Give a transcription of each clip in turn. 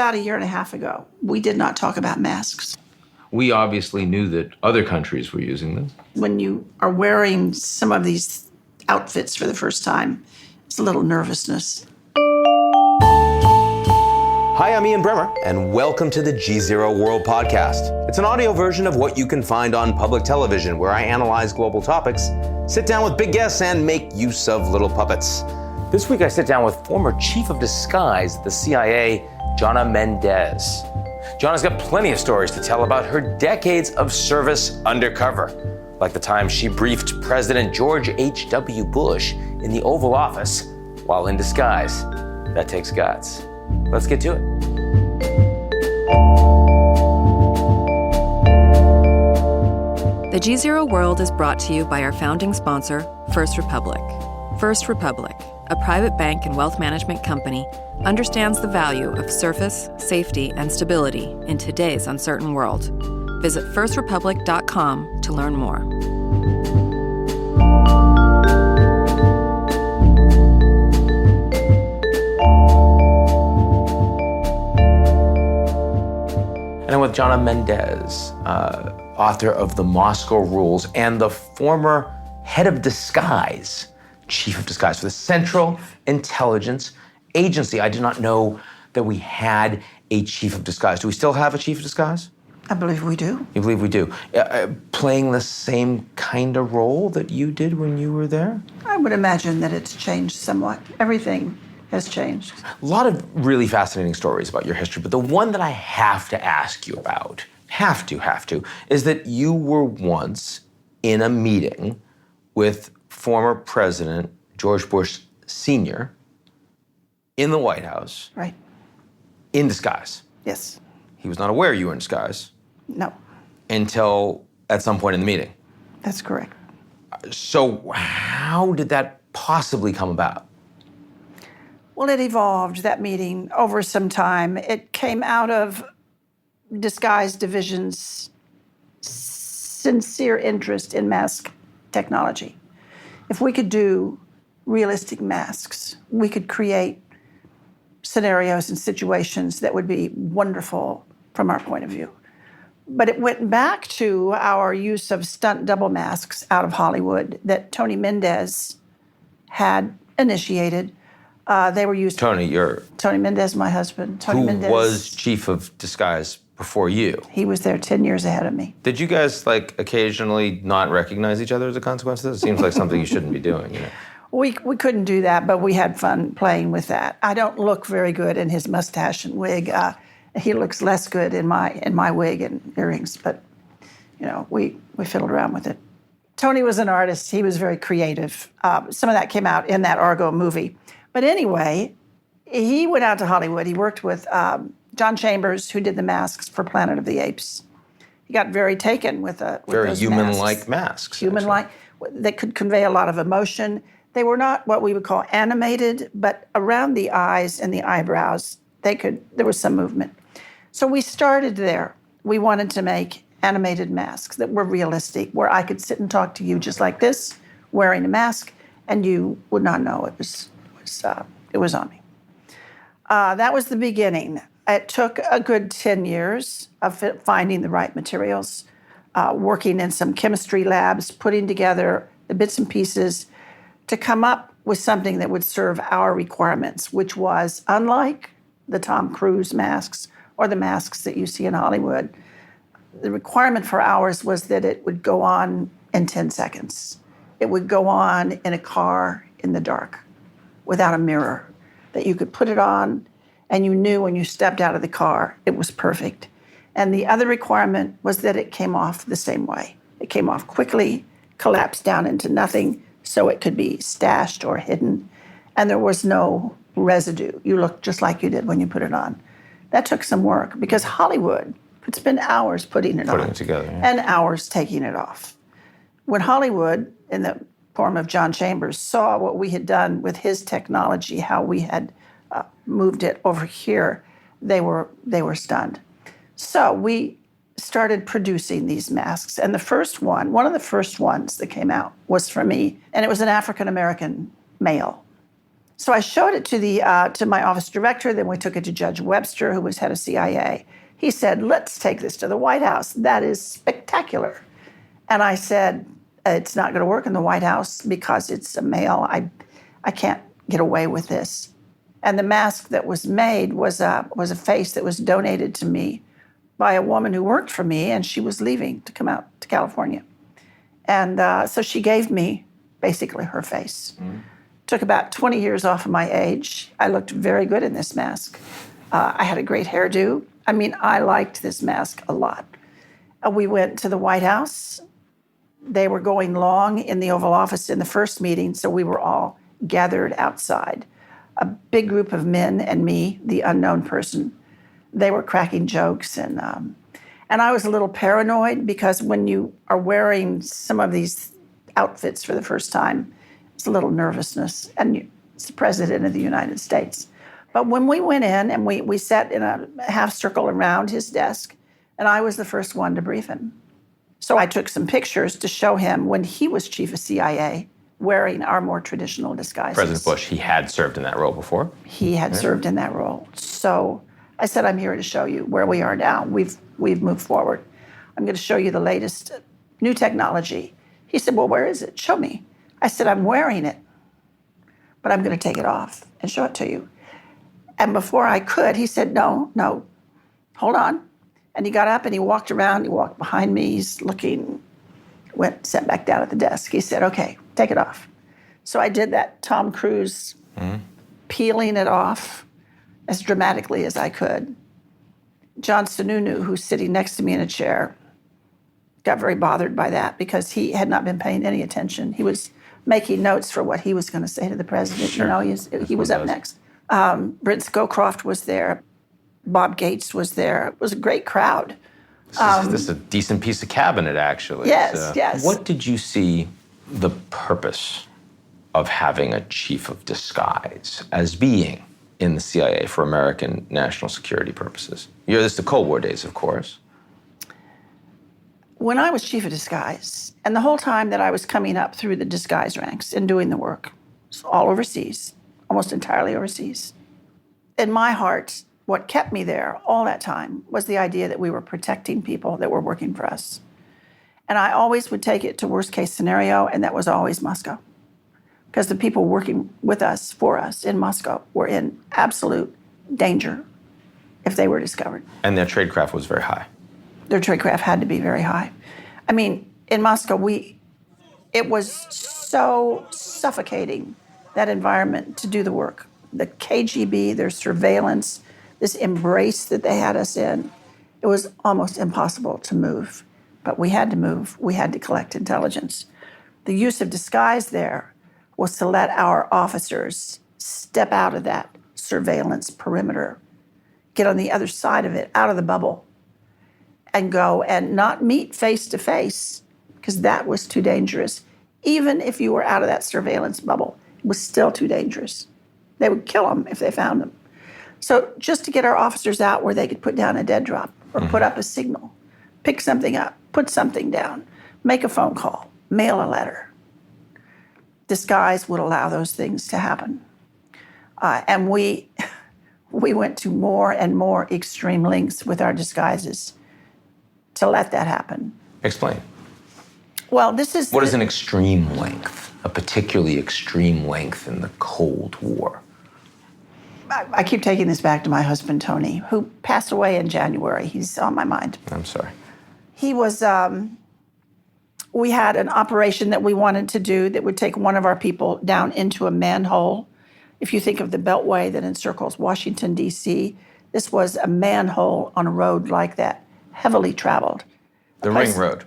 about a year and a half ago, we did not talk about masks. We obviously knew that other countries were using them. When you are wearing some of these outfits for the first time, it's a little nervousness. Hi, I'm Ian Bremmer, and welcome to the GZERO World Podcast. It's an audio version of what you can find on public television, where I analyze global topics, sit down with big guests, and make use of little puppets. This week, I sit down with former Chief of Disguise at the CIA, Jonna Mendez. Jonna's got plenty of stories to tell about her decades of service undercover, like the time she briefed President George H.W. Bush in the Oval Office while in disguise. That takes guts. Let's get to it. The GZERO World is brought to you by our founding sponsor, First Republic. First Republic, a private bank and wealth management company, understands the value of service, safety, and stability in today's uncertain world. Visit firstrepublic.com to learn more. And I'm with Jonna Mendez, author of The Moscow Rules and the former head of disguise, chief of disguise for the Central Intelligence Agency. I did not know that we had a chief of disguise. Do we still have a chief of disguise? I believe we do. You believe we do? Playing the same kind of role that you did when you were there? I would imagine that it's changed somewhat. Everything has changed. A lot of really fascinating stories about your history, but the one that I have to ask you about, have to, is that you were once in a meeting with former President George Bush Sr. in the White House. Right. In disguise. Yes. He was not aware you were in disguise. No. Until at some point in the meeting. That's correct. So how did that possibly come about? Well, it evolved, that meeting, over some time. It came out of Disguise Division's sincere interest in mask technology. If we could do realistic masks, we could create scenarios and situations that would be wonderful from our point of view. But it went back to our use of stunt double masks out of Hollywood that Jonna Mendez had initiated. They were used. Jonna Mendez, my husband. Who Mendez was chief of disguise before you? He was there 10 years ahead of me. Did you guys occasionally not recognize each other as a consequence of this? It seems like something you shouldn't be doing, you know? We couldn't do that, but we had fun playing with that. I don't look very good in his mustache and wig. He looks less good in my wig and earrings, but you know, we fiddled around with it. Tony was an artist. He was very creative. Some of that came out in that Argo movie. But anyway, he went out to Hollywood. He worked with John Chambers, who did the masks for Planet of the Apes. He got very taken with very those human-like masks. Human-like. They could convey a lot of emotion. They were not what we would call animated, but around the eyes and the eyebrows, there was some movement. So we started there. We wanted to make animated masks that were realistic, where I could sit and talk to you just like this, wearing a mask, and you would not know it was on me. That was the beginning. It took a good 10 years of finding the right materials, working in some chemistry labs, putting together the bits and pieces to come up with something that would serve our requirements, which was, unlike the Tom Cruise masks or the masks that you see in Hollywood, the requirement for ours was that it would go on in 10 seconds. It would go on in a car in the dark without a mirror, that you could put it on and you knew when you stepped out of the car, it was perfect. And the other requirement was that it came off the same way. It came off quickly, collapsed down into nothing, so it could be stashed or hidden, and there was no residue. You looked just like you did when you put it on. That took some work, because Hollywood could spend hours putting it together, yeah. And hours taking it off. When Hollywood, in the form of John Chambers, saw what we had done with his technology, how we had moved it over here, they were stunned. So we started producing these masks, and the first one of the first ones that came out was for me, and it was an African-American male. So I showed it to my office director. Then we took it to Judge Webster, who was head of CIA. He said, let's take this to the White House. That is spectacular. And I said, it's not going to work in the White House because it's a male. I can't get away with this. And the mask that was made was a face that was donated to me by a woman who worked for me, and she was leaving to come out to California. And so she gave me basically her face. Took about 20 years off of my age. I looked very good in this mask. I had a great hairdo. I mean, I liked this mask a lot. We went to the White House. They were going long in the Oval Office in the first meeting, so we were all gathered outside. A big group of men and me, the unknown person. They were cracking jokes, and I was a little paranoid because when you are wearing some of these outfits for the first time, it's a little nervousness, and it's the President of the United States. But when we went in and we sat in a half circle around his desk, and I was the first one to brief him. So I took some pictures to show him when he was chief of CIA, wearing our more traditional disguises. President Bush, he had served in that role before? He had served in that role. So I said, I'm here to show you where we are now. We've moved forward. I'm going to show you the latest new technology. He said, well, where is it? Show me. I said, I'm wearing it, but I'm going to take it off and show it to you. And before I could, he said, no, hold on. And he got up and he walked around. He walked behind me. He's looking, sat back down at the desk. He said, okay, take it off. So I did that Tom Cruise peeling it off as dramatically as I could. John Sununu, who's sitting next to me in a chair, got very bothered by that because he had not been paying any attention. He was making notes for what he was going to say to the president. Sure. You know, he was up next. Brent Scowcroft was there. Bob Gates was there. It was a great crowd. This is a decent piece of cabinet, actually. Yes, yes. What did you see the purpose of having a chief of disguise as being in the CIA for American national security purposes? This is the Cold War days, of course. When I was chief of disguise, and the whole time that I was coming up through the disguise ranks and doing the work, all overseas, almost entirely overseas, in my heart, what kept me there all that time was the idea that we were protecting people that were working for us. And I always would take it to worst case scenario, and that was always Moscow. Because the people working with us, for us in Moscow, were in absolute danger if they were discovered. And their tradecraft was very high. Their tradecraft had to be very high. I mean, in Moscow, it was so suffocating, that environment, to do the work. The KGB, their surveillance, this embrace that they had us in, it was almost impossible to move. But we had to move. We had to collect intelligence. The use of disguise there was to let our officers step out of that surveillance perimeter, get on the other side of it, out of the bubble, and go and not meet face to face, because that was too dangerous. Even if you were out of that surveillance bubble, it was still too dangerous. They would kill them if they found them. So just to get our officers out where they could put down a dead drop or put up a signal, pick something up, put something down, make a phone call, mail a letter. Disguise would allow those things to happen. And we went to more and more extreme lengths with our disguises to let that happen. Explain. Well, this is... What is an extreme length, a particularly extreme length in the Cold War? I keep taking this back to my husband, Tony, who passed away in January. He's on my mind. I'm sorry. He was... we had an operation that we wanted to do that would take one of our people down into a manhole. If you think of the beltway that encircles Washington, D.C., this was a manhole on a road like that, heavily traveled. The Ring Road.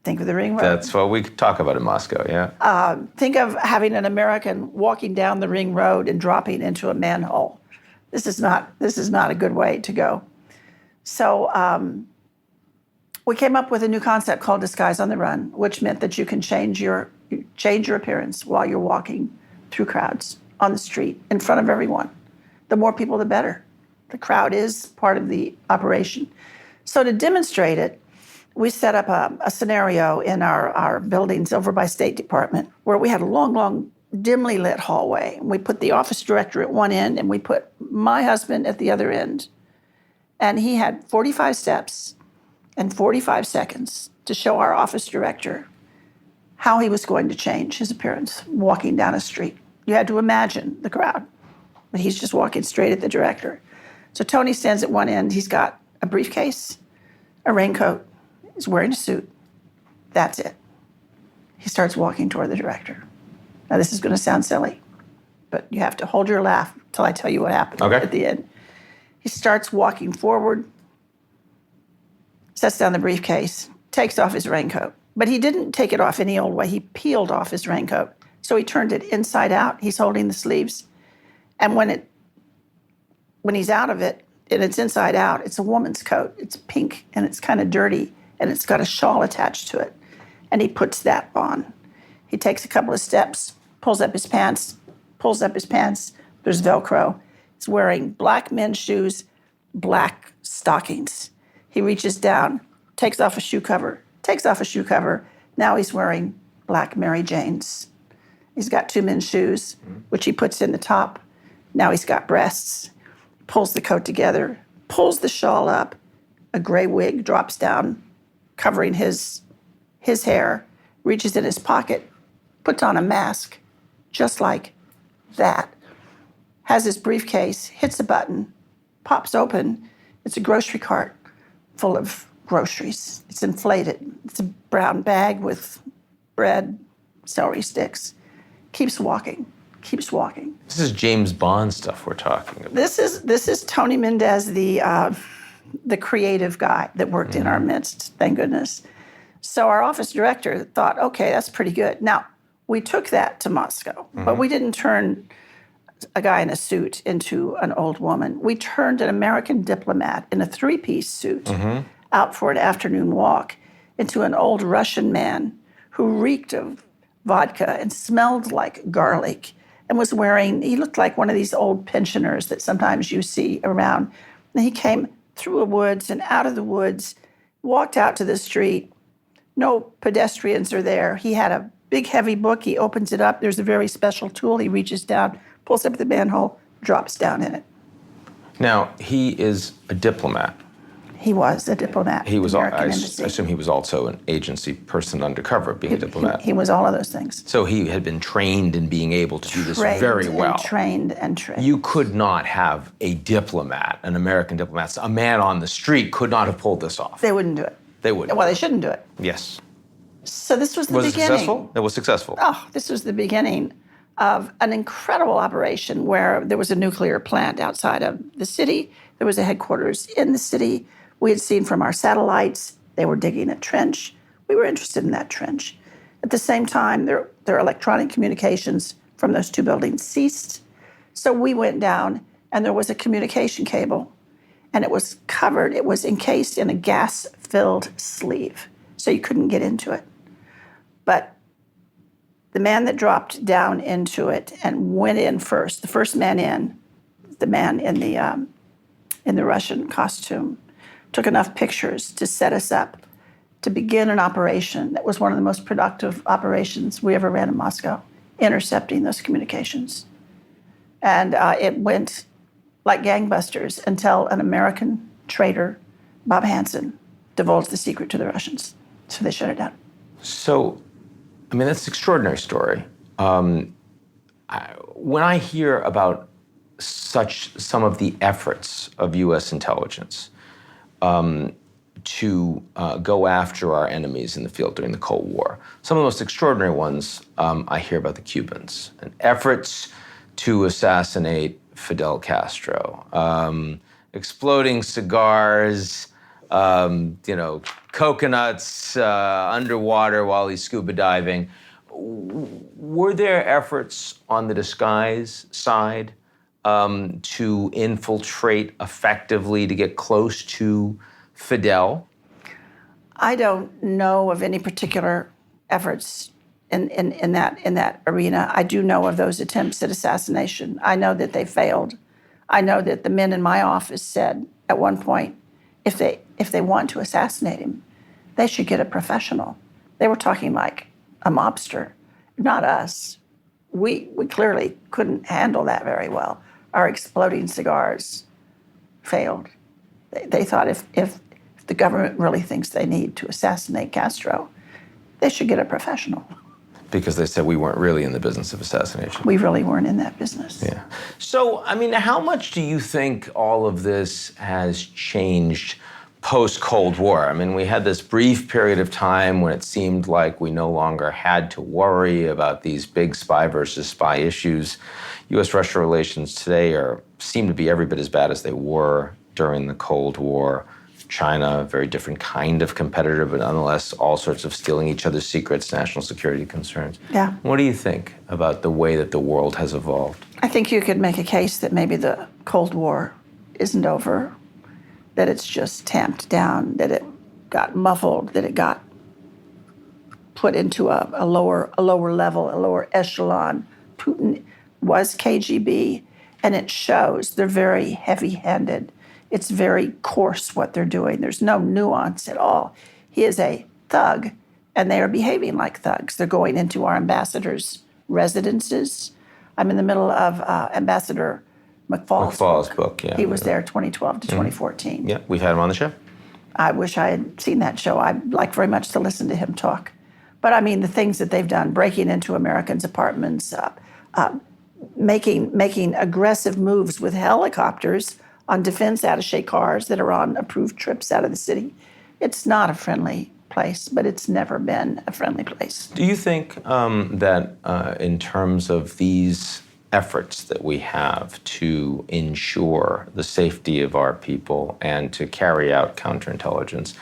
Think of the Ring Road. That's what we talk about in Moscow, yeah. Think of having an American walking down the Ring Road and dropping into a manhole. This is not a good way to go. So we came up with a new concept called Disguise on the Run, which meant that you can change your appearance while you're walking through crowds on the street in front of everyone. The more people, the better. The crowd is part of the operation. So to demonstrate it, we set up a scenario in our buildings over by State Department where we had a long, long dimly lit hallway. We put the office director at one end, and we put my husband at the other end. And he had 45 steps and 45 seconds to show our office director how he was going to change his appearance walking down a street. You had to imagine the crowd, but he's just walking straight at the director. So Tony stands at one end. He's got a briefcase, a raincoat. He's wearing a suit. That's it. He starts walking toward the director. Now, this is going to sound silly, but you have to hold your laugh till I tell you what happened at the end. He starts walking forward, sets down the briefcase, takes off his raincoat. But he didn't take it off any old way. He peeled off his raincoat. So he turned it inside out. He's holding the sleeves. And when he's out of it, and it's inside out, it's a woman's coat. It's pink, and it's kind of dirty, and it's got a shawl attached to it. And he puts that on. He takes a couple of steps, pulls up his pants. There's Velcro. He's wearing black men's shoes, black stockings. He reaches down, takes off a shoe cover. Now he's wearing black Mary Janes. He's got 2 men's shoes, which he puts in the top. Now he's got breasts. Pulls the coat together, pulls the shawl up. A gray wig drops down, covering his hair, reaches in his pocket, puts on a mask, just like that. Has his briefcase, hits a button, pops open. It's a grocery cart full of groceries. It's inflated. It's a brown bag with bread, celery sticks. Keeps walking. This is James Bond stuff we're talking about. This is Tony Mendez, the creative guy that worked in our midst, thank goodness. So our office director thought, okay, that's pretty good. Now, we took that to Moscow, but we didn't turn a guy in a suit into an old woman. We turned an American diplomat in a 3-piece suit out for an afternoon walk into an old Russian man who reeked of vodka and smelled like garlic and was wearing, he looked like one of these old pensioners that sometimes you see around. And he came through a woods and out of the woods, walked out to the street. No pedestrians are there. He had a big, heavy book. He opens it up. There's a very special tool. He reaches down, pulls up the manhole, drops down in it. Now, he is a diplomat. He was a diplomat. He was, American I Embassy. assume he was also an agency person undercover, being a diplomat. He was all of those things. So he had been trained in being able to do this very well. Trained. You could not have a diplomat, an American diplomat, a man on the street could not have pulled this off. They wouldn't do it. They wouldn't. Well, they shouldn't do it. Yes. So this was the Was beginning. it successful? It was successful. Oh, this was the beginning of an incredible operation where there was a nuclear plant outside of the city. There was a headquarters in the city. We had seen from our satellites, they were digging a trench. We were interested in that trench. At the same time, their electronic communications from those 2 buildings ceased. So we went down, and there was a communication cable, and it was covered. It was encased in a gas-filled sleeve, so you couldn't get into it. But the man that dropped down into it and went in first, the first man in, the man in the Russian costume, took enough pictures to set us up to begin an operation that was one of the most productive operations we ever ran in Moscow, intercepting those communications. And it went like gangbusters until an American traitor, Bob Hansen, divulged the secret to the Russians. So they shut it down. So, I mean, that's an extraordinary story. When I hear about some of the efforts of U.S. intelligence to go after our enemies in the field during the Cold War, some of the most extraordinary ones I hear about the Cubans and efforts to assassinate Fidel Castro, exploding cigars, coconuts underwater while he's scuba diving. Were there efforts on the disguise side to infiltrate effectively to get close to Fidel? I don't know of any particular efforts in that arena. I do know of those attempts at assassination. I know that they failed. I know that the men in my office said at one point, if they want to assassinate him, they should get a professional. They were talking like a mobster, not us. we clearly couldn't handle that very well. Our exploding cigars failed. They thought if the government really thinks they need to assassinate Castro, they should get a professional. Because they said we weren't really in the business of assassination. We really weren't in that business. Yeah. So, I mean, how much do you think all of this has changed post-Cold War? I mean, we had this brief period of time when it seemed like we no longer had to worry about these big spy versus spy issues. U.S.-Russia relations today seem to be every bit as bad as they were during the Cold War. China, a very different kind of competitor, but nonetheless all sorts of stealing each other's secrets, national security concerns. Yeah. What do you think about the way that the world has evolved? I think you could make a case that maybe the Cold War isn't over, that it's just tamped down, that it got muffled, that it got put into a lower level, a lower echelon. Putin was KGB, and it shows. They're very heavy-handed. It's very coarse what they're doing. There's no nuance at all. He is a thug, and they are behaving like thugs. They're going into our ambassadors' residences. I'm in the middle of Ambassador McFall's book. Yeah. He was there 2012 to 2014. Yeah, we've had him on the show. I wish I had seen that show. I'd like very much to listen to him talk. But I mean, the things that they've done, breaking into Americans' apartments, making aggressive moves with helicopters on defense attaché cars that are on approved trips out of the city. It's not a friendly place, but it's never been a friendly place. Do you think that in terms of these efforts that we have to ensure the safety of our people and to carry out counterintelligence,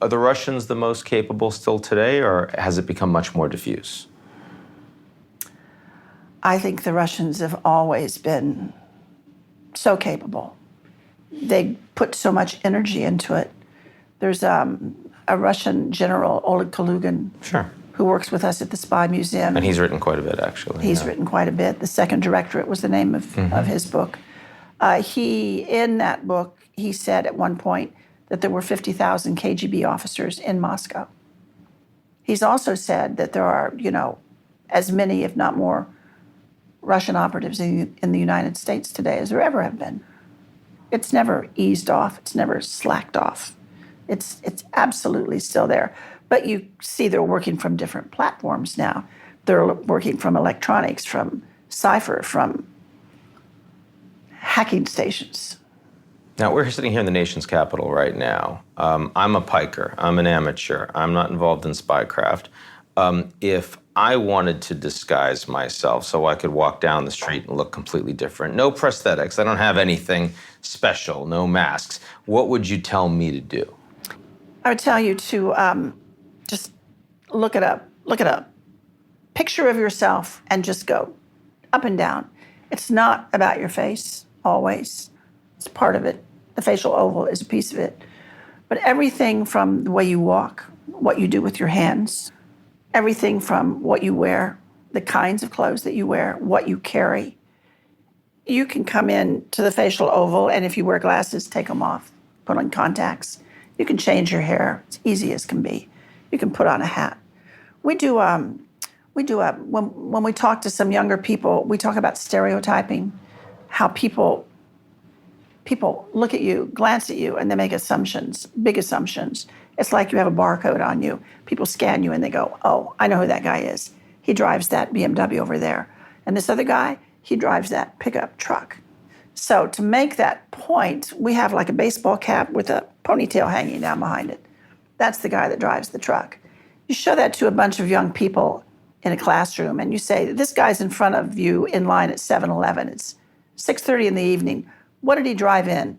are the Russians the most capable still today, or has it become much more diffuse? I think the Russians have always been so capable. They put so much energy into it. There's a Russian general, Oleg Kalugin, Sure. who works with us at the Spy Museum. And he's written quite a bit, actually. He's written quite a bit. The Second Directorate was the name of his book. In that book, he said at one point that there were 50,000 KGB officers in Moscow. He's also said that there are, as many, if not more, Russian operatives in the United States today as there ever have been. It's never eased off. It's never slacked off. It's absolutely still there. But you see they're working from different platforms now. They're working from electronics, from cipher, from hacking stations. Now, we're sitting here in the nation's capital right now. I'm a piker. I'm an amateur. I'm not involved in spycraft. If I wanted to disguise myself so I could walk down the street and look completely different, no prosthetics, I don't have anything special, no masks, what would you tell me to do? I would tell you to just look at a picture of yourself and just go up and down. It's not about your face, always. It's part of it. The facial oval is a piece of it. But everything from the way you walk, what you do with your hands, everything from what you wear, the kinds of clothes that you wear, what you carry. You can come in to the facial oval, and if you wear glasses, take them off, put on contacts. You can change your hair. It's easy as can be. You can put on a hat. When we talk to some younger people, we talk about stereotyping, how people look at you, glance at you, and they make assumptions, big assumptions. It's like you have a barcode on you. People scan you and they go, oh, I know who that guy is. He drives that BMW over there. And this other guy, he drives that pickup truck. So to make that point, we have like a baseball cap with a ponytail hanging down behind it. That's the guy that drives the truck. You show that to a bunch of young people in a classroom and you say, this guy's in front of you in line at 7-Eleven. It's 6:30 in the evening. What did he drive in?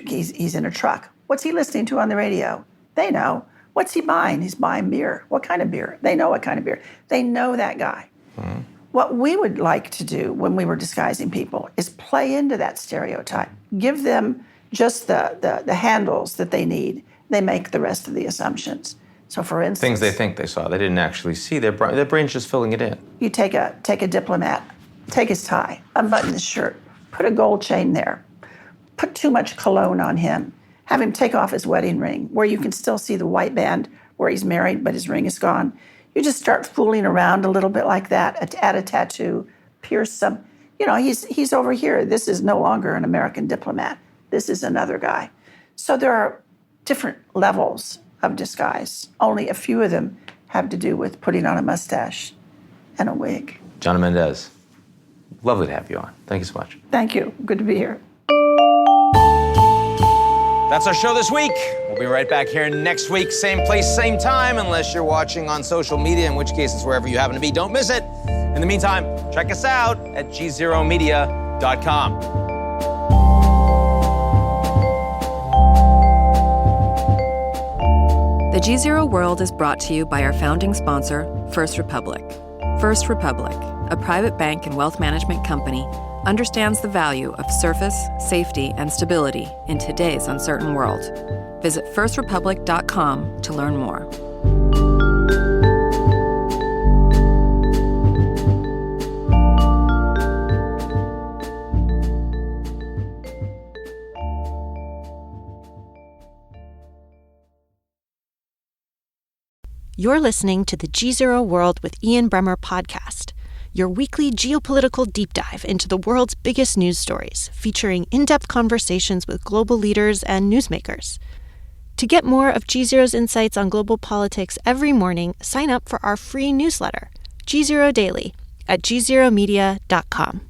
He's in a truck. What's he listening to on the radio? They know. What's he buying? He's buying beer. What kind of beer? They know what kind of beer. They know that guy. Mm-hmm. What we would like to do when we were disguising people is play into that stereotype. Give them just the handles that they need. They make the rest of the assumptions. So for instance... Things they think they saw. They didn't actually see. Their brain's just filling it in. You take a diplomat, take his tie, unbutton his shirt, put a gold chain there, put too much cologne on him, have him take off his wedding ring where you can still see the white band where he's married but his ring is gone. You just start fooling around a little bit like that, add a tattoo, pierce some, he's over here. This is no longer an American diplomat. This is another guy. So there are different levels of disguise. Only a few of them have to do with putting on a mustache and a wig. Jonna Mendez, lovely to have you on. Thank you so much. Thank you. Good to be here. That's our show this week. We'll be right back here next week, same place, same time, unless you're watching on social media, in which case it's wherever you happen to be. Don't miss it. In the meantime, check us out at gzeromedia.com. The GZERO World is brought to you by our founding sponsor, First Republic. First Republic, a private bank and wealth management company, understands the value of surface, safety, and stability in today's uncertain world. Visit firstrepublic.com to learn more. You're listening to the GZERO World with Ian Bremmer podcast, your weekly geopolitical deep dive into the world's biggest news stories, featuring in-depth conversations with global leaders and newsmakers. To get more of GZERO's insights on global politics every morning, sign up for our free newsletter, GZERO Daily, at gzeromedia.com.